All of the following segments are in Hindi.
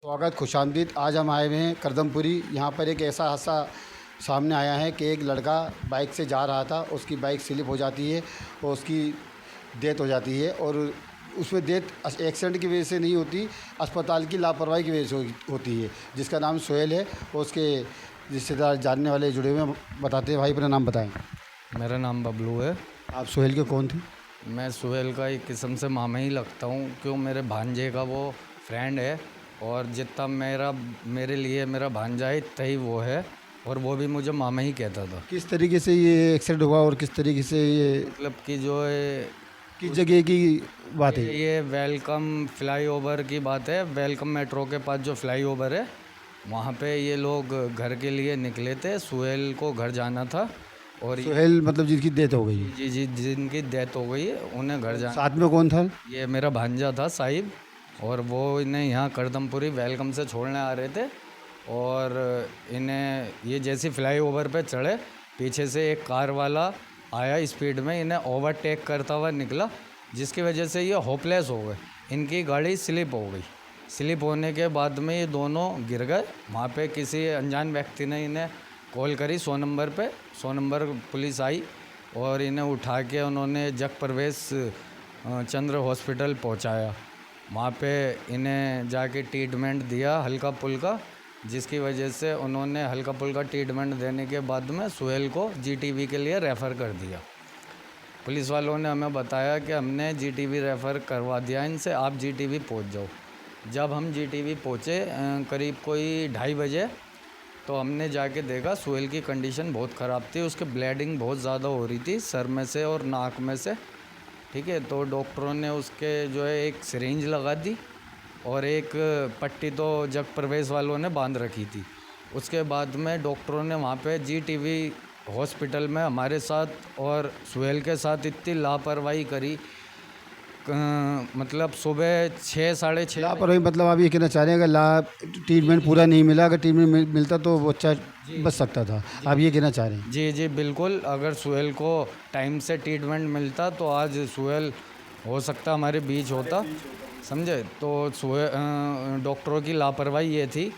स्वागत खुशामदीद। आज हम आए हुए हैं करदमपुरी। यहाँ पर एक ऐसा हादसा सामने आया है कि एक लड़का बाइक से जा रहा था, उसकी बाइक स्लिप हो जाती है और उसकी डेथ हो जाती है। और उसमें डेथ एक्सीडेंट की वजह से नहीं होती, अस्पताल की लापरवाही की वजह से होती है। जिसका नाम सोहेल है और उसके रिश्तेदार जानने वाले जुड़े हुए हैं। बताते हैं। भाई अपना नाम बताएं। मेरा नाम बबलू है। आप सोहेल के कौन थे? मैं सुहेल का एक किस्म से मामा ही लगता हूँ, क्यों मेरे भांजे का वो फ्रेंड है और जितना मेरे लिए मेरा भांजा है इतना ही वो है, और वो भी मुझे मामा ही कहता था। किस तरीके से ये एक्सीडेंट हुआ और किस तरीके से ये मतलब कि जो है किस जगह की बात है? ये वेलकम फ्लाईओवर की बात है। वेलकम मेट्रो के पास जो फ्लाईओवर है वहाँ पे ये लोग घर के लिए निकले थे। सुहेल को घर जाना था और सोहेल मतलब जिसकी डेथ हो गई? जी जी जिनकी डेथ हो गई है उन्हें घर जाना। साथ में कौन था? ये मेरा भांजा था साहिब, और वो इन्हें यहाँ करदमपुरी वेलकम से छोड़ने आ रहे थे। और इन्हें ये जैसे फ्लाईओवर पे चढ़े, पीछे से एक कार वाला आया स्पीड में, इन्हें ओवरटेक करता हुआ निकला, जिसकी वजह से ये होपलेस हो गए। इनकी गाड़ी स्लिप हो गई। स्लिप होने के बाद में ये दोनों गिर गए। वहाँ पे किसी अनजान व्यक्ति ने इन्हें कॉल करी 100 नंबर पे। 100 नंबर पुलिस आई और इन्हें उठा के उन्होंने जग प्रवेश चंद्र हॉस्पिटल पहुंचाया। वहाँ पे इन्हें जाके ट्रीटमेंट दिया हल्का पुल्का, जिसकी वजह से उन्होंने हल्का पुल्का ट्रीटमेंट देने के बाद में सुहेल को जीटीबी के लिए रेफ़र कर दिया। पुलिस वालों ने हमें बताया कि हमने जीटीबी रेफ़र करवा दिया इनसे, आप जीटीबी पहुँच जाओ। जब हम जीटीबी पहुँचे करीब कोई 2:30 बजे, तो हमने जाके देखा सुहेल की कंडीशन बहुत ख़राब थी। उसके ब्लीडिंग बहुत ज़्यादा हो रही थी सर में से और नाक में से। ठीक है, तो डॉक्टरों ने उसके जो है एक सिरिंज लगा दी और एक पट्टी तो जग प्रवेश वालों ने बांध रखी थी। उसके बाद में डॉक्टरों ने वहाँ पे जीटीवी हॉस्पिटल में हमारे साथ और सुहेल के साथ इतनी लापरवाही करी। मतलब सुबह 6 साढ़े 6 लापरवाही मतलब आप ये कहना चाह रहे हैं अगर ट्रीटमेंट पूरा नहीं मिला, अगर ट्रीटमेंट मिलता तो वो बच्चा बच सकता था, आप ये कहना चाह रहे हैं? जी जी बिल्कुल। अगर सुहेल को टाइम से ट्रीटमेंट मिलता तो आज सुहेल हो सकता हमारे बीच होता, समझे। तो डॉक्टरों की लापरवाही ये थी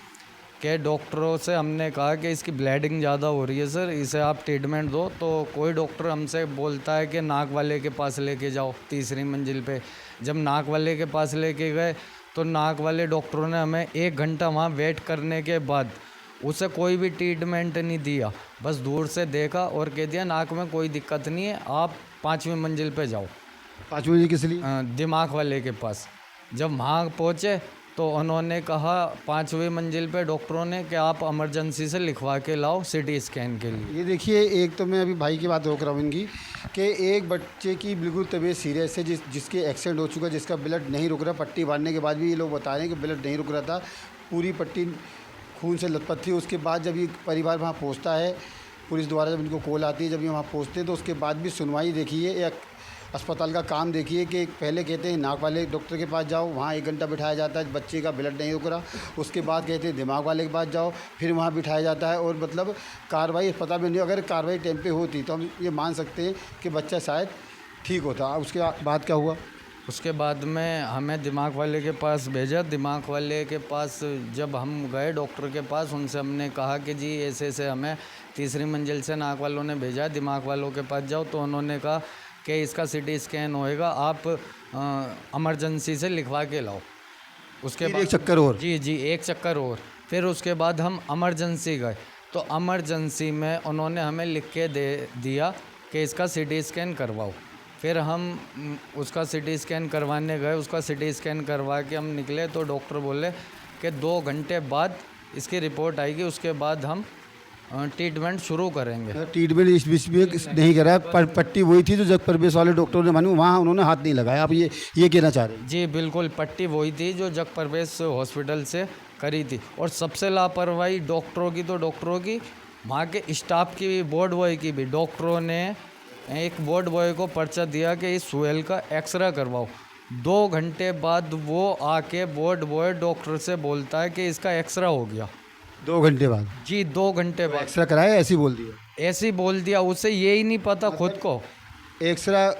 कि डॉक्टरों से हमने कहा कि इसकी ब्लीडिंग ज़्यादा हो रही है सर, इसे आप ट्रीटमेंट दो। तो कोई डॉक्टर हमसे बोलता है कि नाक वाले के पास लेके जाओ 3री मंजिल पे। जब नाक वाले के पास लेके गए तो नाक वाले डॉक्टरों ने हमें 1 घंटा वहाँ वेट करने के बाद उसे कोई भी ट्रीटमेंट नहीं दिया, बस दूर से देखा और कह दिया नाक में कोई दिक्कत नहीं है, आप 5वीं मंजिल पे जाओ। 5 बजे किस लिए? दिमाग वाले के पास। जब वहाँ पहुँचे तो उन्होंने कहा 5वीं मंजिल पे डॉक्टरों ने कि आप इमरजेंसी से लिखवा के लाओ सिटी स्कैन के लिए। ये देखिए, एक तो मैं अभी भाई की बात रोक रहा हूँ इनकी कि एक बच्चे की बिल्कुल तबीयत सीरियस है, जिसके एक्सीडेंट हो चुका है, जिसका ब्लड नहीं रुक रहा। पट्टी बांधने के बाद भी ये लोग बता रहे हैं कि ब्लड नहीं रुक रहा था, पूरी पट्टी खून से लथपथ थी। उसके बाद जब ये परिवार वहाँ पहुँचता है, पुलिस द्वारा जब इनको कॉल आती है, जब ये वहाँ पहुँचते हैं, तो उसके बाद भी सुनवाई देखिए या अस्पताल का काम देखिए कि पहले कहते हैं नाक वाले डॉक्टर के पास जाओ, वहाँ 1 घंटा बिठाया जाता है, बच्चे का ब्लड नहीं रुक रहा। उसके बाद कहते हैं दिमाग वाले के पास जाओ, फिर वहाँ बिठाया जाता है। और मतलब कार्रवाई अस्पताल में नहीं, अगर कार्रवाई टाइम पे होती तो हम ये मान सकते हैं कि बच्चा शायद ठीक होता। उसके बाद क्या हुआ? उसके बाद में हमें दिमाग वाले के पास भेजा। दिमाग वाले के पास जब हम गए डॉक्टर के पास, उनसे हमने कहा कि जी ऐसे ऐसे हमें 3री मंजिल से नाक वालों ने भेजा, दिमाग वालों के पास जाओ। तो उन्होंने कहा कि इसका सिटी स्कैन होएगा, आप इमरजेंसी से लिखवा के लाओ। उसके बाद एक चक्कर और? जी जी 1 चक्कर और। फिर उसके बाद हम इमरजेंसी गए, तो इमरजेंसी में उन्होंने हमें लिख के दे दिया कि इसका सिटी स्कैन करवाओ। फिर हम उसका सिटी स्कैन करवाने गए। उसका सिटी स्कैन करवा के हम निकले तो डॉक्टर बोले कि 2 घंटे बाद इसकी रिपोर्ट आएगी, उसके बाद हम ट्रीटमेंट शुरू करेंगे। ट्रीटमेंट इस बीच में नहीं करा, पर पट्टी वही थी जो जग प्रवेश वाले डॉक्टरों ने मानी, वहाँ उन्होंने हाथ नहीं लगाया, आप ये कहना चाह रहे हैं? जी बिल्कुल, पट्टी वही थी जो जग प्रवेश हॉस्पिटल से करी थी। और सबसे लापरवाही डॉक्टरों की तो डॉक्टरों की, वहाँ के स्टाफ की भी, बोर्ड बॉय की भी। डॉक्टरों ने एक बोर्ड बॉय को पर्चा दिया कि इस सुहेल का एक्सरे करवाओ। 2 घंटे बाद वो आके बोर्ड बॉय डॉक्टर से बोलता है कि इसका एक्सरे हो गया। 2 घंटे बाद? जी 2 घंटे बाद एक्सरा कराया, ऐसे ही बोल दिया? ऐसे ही बोल दिया, उसे ये ही नहीं पता खुद को। एक्सरा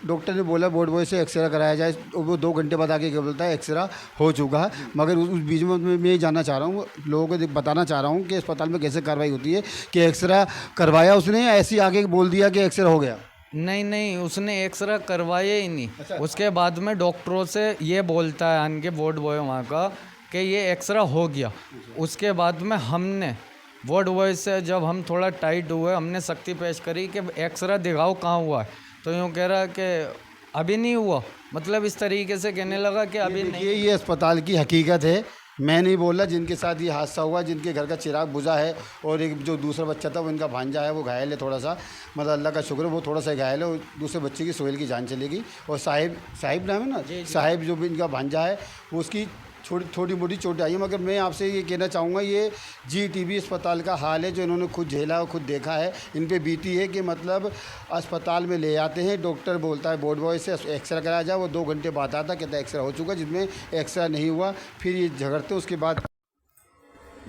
डॉक्टर ने बोला बोर्ड बॉय से एक्सरा कराया जाए, वो 2 घंटे बाद आके क्या बोलता है एक्सरा हो चुका है। मगर उस बीच में मैं ये जानना चाह रहा हूँ, लोगों को बताना चाह रहा हूँ कि अस्पताल में कैसे कार्रवाई होती है कि एक्सरा करवाया उसने या ऐसे ही आके बोल दिया कि एक्सरा हो गया। नहीं नहीं, उसने एक्सरा करवाया ही नहीं। अच्छा। उसके बाद में डॉक्टरों से ये बोलता है आन के वार्ड बॉय वहाँ का कि ये एक्सरा हो गया। उसके बाद में हमने वार्ड बॉय से जब हम थोड़ा टाइट हुए, हमने सख्ती पेश करी कि एक्सरा दिखाओ कहाँ हुआ है, तो यूँ कह रहा कि अभी नहीं हुआ। मतलब इस तरीके से कहने लगा कि अभी नहीं। ये अस्पताल की हकीकत है, मैं नहीं बोल रहा। जिनके साथ ये हादसा हुआ, जिनके घर का चिराग बुझा है और एक जो दूसरा बच्चा था वो इनका भांजा है, वो घायल है थोड़ा सा, मतलब अल्लाह का शुक्र वो थोड़ा सा घायल है। और दूसरे बच्चे की सोहेल की जान चलेगी। और साहिब नाम है ना, साहिब जो भी इनका भांजा है वो उसकी छोटी मोटी चोटें आई है। मगर मैं आपसे ये कहना चाहूँगा, ये GTB अस्पताल का हाल है जो इन्होंने खुद झेला और खुद देखा है, इन पे बीती है कि मतलब अस्पताल में ले आते हैं, डॉक्टर बोलता है बोर्ड बॉय से एक्सरा कराया जाए, वो 2 घंटे बाद आता कहता है एक्सरा हो चुका, जिसमें एक्सरा नहीं हुआ। फिर ये झगड़ते, उसके बाद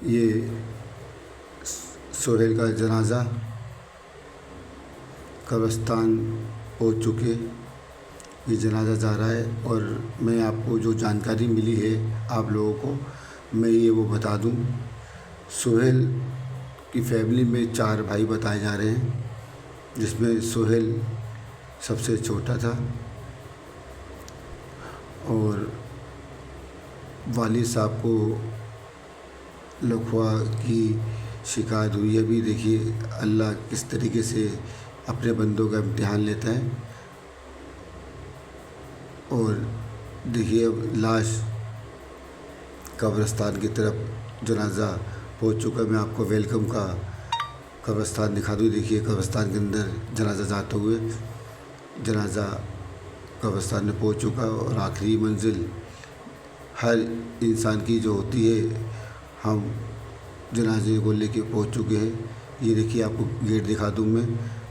ये सोहेल का जनाजा कब्रिस्तान पहुँच चुके, ये जनाजा जा रहा है। और मैं आपको जो जानकारी मिली है आप लोगों को मैं ये वो बता दूं, सोहेल की फैमिली में 4 भाई बताए जा रहे हैं, जिसमें सोहेल सबसे छोटा था। और वालिद साहब को लकवा की शिकायत हुई है। अभी देखिए अल्लाह किस तरीके से अपने बंदों का इम्तिहान लेता है। और देखिए अब लाश कब्रिस्तान की तरफ जनाजा पहुंच चुका। मैं आपको वेलकम का कब्रिस्तान दिखा दूँ। देखिए कब्रिस्तान के अंदर जनाजा जाते हुए जनाजा कब्रिस्तान में पहुंच चुका। और आखिरी मंजिल हर इंसान की जो होती है, हम जनाजे को लेके पहुंच चुके हैं। ये देखिए आपको गेट दिखा दूँ मैं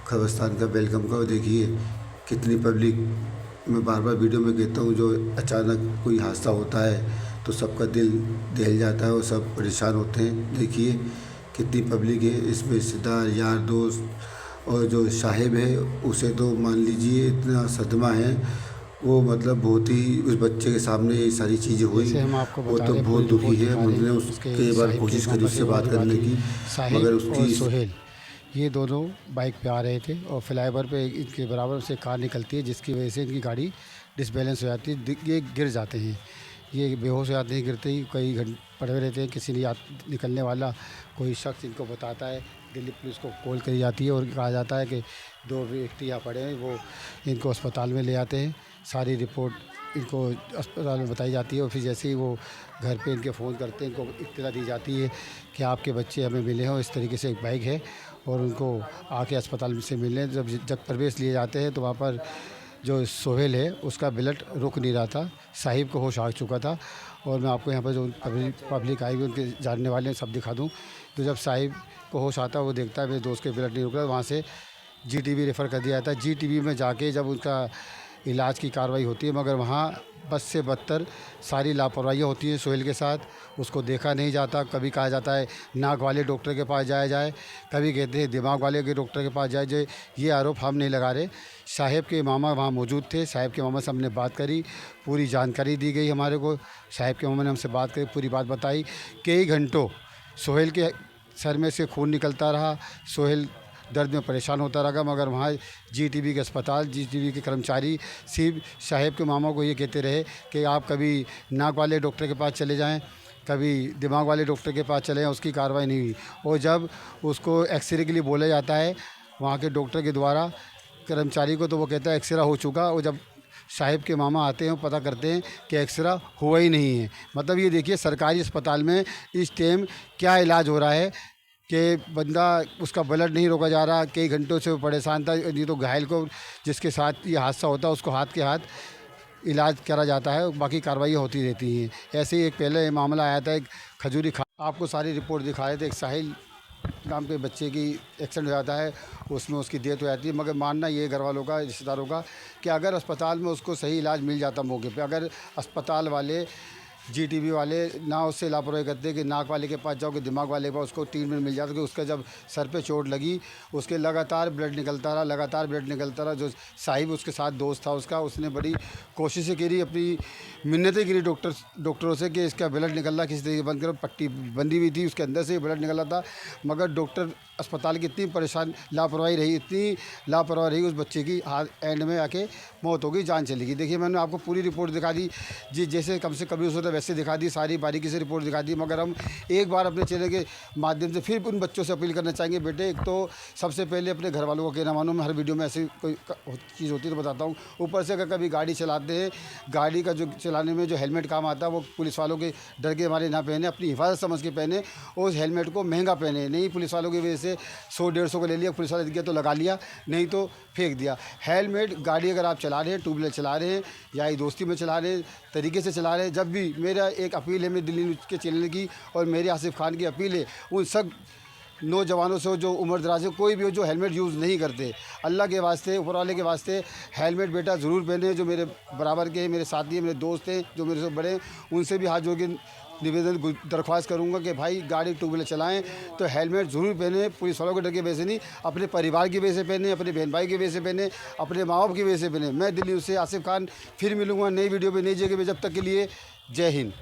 कब्रिस्तान का वेलकम का। और देखिए कितनी पब्लिक, मैं बार बार वीडियो में कहता हूँ, जो अचानक कोई हादसा होता है तो सबका दिल दहल जाता है और सब परेशान होते हैं। देखिए कितनी पब्लिक है, इसमें रिश्तेदार, यार दोस्त और जो साहिब है उसे तो मान लीजिए इतना सदमा है, वो मतलब बहुत ही उस बच्चे के सामने ये सारी चीज़ें हुई, वो तो बहुत दुखी है। हमने उसके बार कोशिश करी उससे बात करने की, मगर उसकी सोहेल ये दोनों बाइक पे आ रहे थे और फ्लाईओवर पे इनके बराबर से कार निकलती है, जिसकी वजह से इनकी गाड़ी डिसबैलेंस हो जाती है, ये गिर जाते हैं, ये बेहोश हो जाते हैं। गिरते ही कई घंटे पड़े रहते हैं। किसी ने निकलने वाला कोई शख्स इनको बताता है, दिल्ली पुलिस को कॉल करी जाती है और कहा जाता है कि 2 व्यक्ति यहाँ पड़े हैं, वो इनको अस्पताल में ले आते हैं। सारी रिपोर्ट इनको अस्पताल में बताई जाती है और फिर जैसे ही वो घर पे इनके फ़ोन करते हैं, इनको इत्तला दी जाती है कि आपके बच्चे हमें मिले हैं और इस तरीके से एक बाइक है, और उनको आके अस्पताल से मिलने जब प्रवेश लिए जाते हैं तो वहाँ पर जो सोहेल है उसका ब्लड रुक नहीं रहा था, साहिब को होश आ चुका था। और मैं आपको यहाँ पर जो पब्लिक आई हुई उनके जानने वाले सब दिखा दूँ। तो जब साहिब को होश आता है, वो देखता है मेरे दोस्त के ब्लड नहीं रुक रहा, वहाँ से GTB रेफ़र कर दिया जाता है। GTB में जाके जब उनका इलाज की कार्रवाई होती है, मगर वहाँ बद से बदतर सारी लापरवाहियाँ होती हैं सोहेल के साथ। उसको देखा नहीं जाता, कभी कहा जाता है नाक वाले डॉक्टर के पास जाया जाए, कभी कहते हैं दिमाग वाले के डॉक्टर के पास जाए जाए। ये आरोप हम नहीं लगा रहे, साहिब के मामा वहाँ मौजूद थे, साहिब के मामा से हमने बात करी, पूरी जानकारी दी गई हमारे को। साहिब के मामा ने हमसे बात करी, पूरी बात बताई। कई घंटों सोहेल के सर में से खून निकलता रहा, सोहेल दर्द में परेशान होता रहा, मगर वहाँ GTB के अस्पताल, GTB के कर्मचारी सिर्फ साहिब के मामा को ये कहते रहे कि आप कभी नाक वाले डॉक्टर के पास चले जाएं, कभी दिमाग वाले डॉक्टर के पास चले जाएं। उसकी कार्रवाई नहीं हुई। और जब उसको एक्सरे के लिए बोला जाता है वहाँ के डॉक्टर के द्वारा कर्मचारी को, तो वो कहता है एक्सरा हो चुका। और जब साहिब के मामा आते हैं, पता करते हैं कि एक्सरा हुआ ही नहीं है। मतलब ये देखिए सरकारी अस्पताल में इस टाइम क्या इलाज हो रहा है कि बंदा उसका ब्लड नहीं रोका जा रहा, कई घंटों से वो परेशान था। ये तो घायल को जिसके साथ ये हादसा होता है उसको हाथ के हाथ इलाज करा जाता है, बाकी कार्रवाइयाँ होती रहती हैं। ऐसे ही एक पहले मामला आया था, एक खजूरी खा, आपको सारी रिपोर्ट दिखाए थे, एक साहिल नाम के बच्चे की एक्सीडेंट हो जाता है, उसमें उसकी डेथ हो जाती है। मगर मानना ये घर वालों का, रिश्तेदारों का, कि अगर अस्पताल में उसको सही इलाज मिल जाता मौके पे, अगर अस्पताल वाले जीटीबी वाले ना उससे लापरवाही करते कि नाक वाले के पास जाओ कि दिमाग वाले के पास, उसको ट्रीटमेंट मिल जाता कि उसका जब सर पे चोट लगी उसके लगातार ब्लड निकलता रहा, लगातार ब्लड निकलता रहा। जो साहिब उसके साथ दोस्त था उसका, उसने बड़ी कोशिशें करी, अपनी मिन्नतें करी डॉक्टरों से कि इसका ब्लड निकल रहा, किसी तरीके बंद करो। पट्टी बंधी हुई थी, उसके अंदर से ब्लड निकल रहा था, मगर डॉक्टर अस्पताल की इतनी परेशान लापरवाही रही, इतनी लापरवाही रही, उस बच्चे की हाथ एंड में आके मौत हो गई, जान चली गई। देखिए मैंने आपको पूरी रिपोर्ट दिखा दी जी, जैसे कम से कभी होता वैसे दिखा दी, सारी बारीकी से रिपोर्ट दिखा दी। मगर हम एक बार अपने चैनल के माध्यम से फिर उन बच्चों से अपील करना चाहेंगे, बेटे एक तो सबसे पहले अपने घर वालों का कहना मानो। मैं हर वीडियो में ऐसी कोई चीज़ होती है तो बताता हूँ। ऊपर से अगर कभी गाड़ी चलाते हैं, गाड़ी का जो चलाने में जो हेलमेट काम आता है वो पुलिस वालों के डर के मारे ना पहने, अपनी हिफाजत समझ के पहने, और उस हेलमेट को महंगा पहने। नहीं पुलिस वालों की वजह से 100-150 को ले लिया, पुलिस वाले दिख गया तो लगा लिया, नहीं तो फेंक दिया। हेलमेट गाड़ी अगर आप चला रहे हैं, टू व्हीलर चला रहे हैं या ये दोस्ती में चला रहे हैं, तरीके से चला रहे हैं, जब भी मेरा एक अपील है मेरे दिल्ली न्यूज़ के चैनल की और मेरे आसिफ खान की अपील है उन सब नौजवानों से जो उम्र दराज है, कोई भी हो जो हेलमेट यूज़ नहीं करते, अल्लाह के वास्ते, ऊपर वाले के वास्ते हेलमेट बेटा ज़रूर पहने। जो मेरे बराबर के हैं, मेरे साथी हैं, मेरे दोस्त हैं, जो मेरे से बड़े हैं, उनसे भी हाथ जोड़ के निवेदन दरख्वास्त करूंगा कि भाई गाड़ी टू व्हीलर चलाएं तो हेलमेट ज़रूर पहने। पुलिस वालों के डर की वजह से नहीं, अपने परिवार की वजह से पहने, अपने बहन भाई की वजह से पहने, अपने माँ बाप की वजह से पहने। मैं दिल्ली से आसिफ खान फिर मिलूंगा नई वीडियो पे, नई जगह पे। जब तक के लिए जय हिंद।